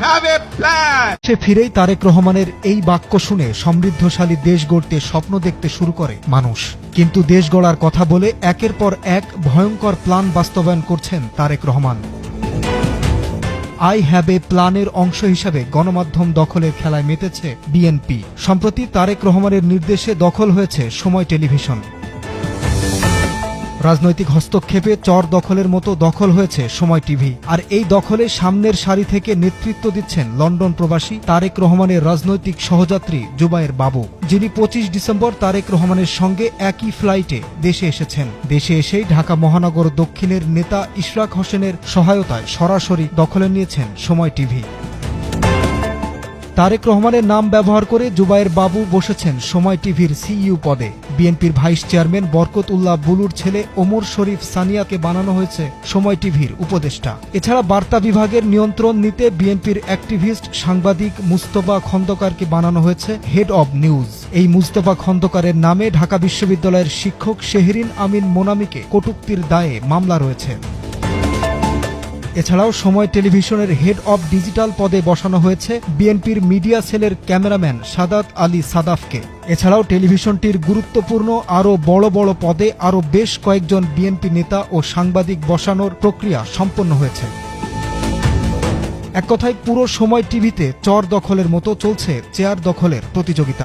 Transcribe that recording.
have a plan. সে ফিরেই তারেক রহমানের এই বাক্য শুনে সমৃদ্ধশালী দেশ গড়তে স্বপ্ন দেখতে শুরু করে মানুষ। কিন্তু দেশ গড়ার কথা বলে একের পর এক ভয়ঙ্কর প্ল্যান বাস্তবায়ন করছেন Tarique Rahman. I have a প্ল্যানের অংশ হিসাবে গণমাধ্যম দখলের খেলায় মেতেছে বিএনপি। সম্প্রতি তারেক রহমানের নির্দেশে দখল হয়েছে সময় টেলিভিশন। রাজনৈতিক হস্তক্ষেপে চর দখলের মতো দখল হয়েছে সময় টিভি। আর এই দখলে সামনের সারি থেকে নেতৃত্ব দিচ্ছেন লন্ডন প্রবাসী তারেক রহমানের রাজনৈতিক সহযাত্রী জুবায়ের বাবু, যিনি 25 ডিসেম্বর তারেক রহমানের সঙ্গে একই ফ্লাইটে দেশে এসেছেন। দেশে এসেই ঢাকা মহানগর দক্ষিণের নেতা ইশরাক হোসেনের সহায়তায় সরাসরি দখলে নিয়েছেন সময় টিভি। তারেক রহমানের নাম ব্যবহার করে জুবায়ের বাবু বসেছেন সময় টিভির সিইও পদে। বিএনপির ভাইস চেয়ারম্যান বরকত উল্লাহ বুলুর ছেলে ওমর শরীফ সানিয়াকে বানানো হয়েছে সময় টিভির উপদেষ্টা। এছাড়া বার্তা বিভাগের নিয়ন্ত্রণ নিতে বিএনপির অ্যাক্টিভিস্ট সাংবাদিক মুস্তফা খন্দকারকে বানানো হয়েছে হেড অব নিউজ। এই মুস্তফা খন্দকারের নামে ঢাকা বিশ্ববিদ্যালয়ের শিক্ষক শেহরিন আমিন মোনামিকে কটূক্তির দায়ে মামলা রয়েছে। এছাড়াও সময় টেলিভিশনের হেড অব ডিজিটাল পদে বসানো হয়েছে বিএনপির মিডিয়া সেলের ক্যামেরাম্যান সাদাত আলী সাদাফকে। এছাড়াও টেলিভিশনটির গুরুত্বপূর্ণ আরও বড় বড় পদে আরও বেশ কয়েকজন বিএনপি নেতা ও সাংবাদিক বসানোর প্রক্রিয়া সম্পন্ন হয়েছে। এক কথায় পুরো সময় টিভিতে চর দখলের মতো চলছে চেয়ার দখলের প্রতিযোগিতা।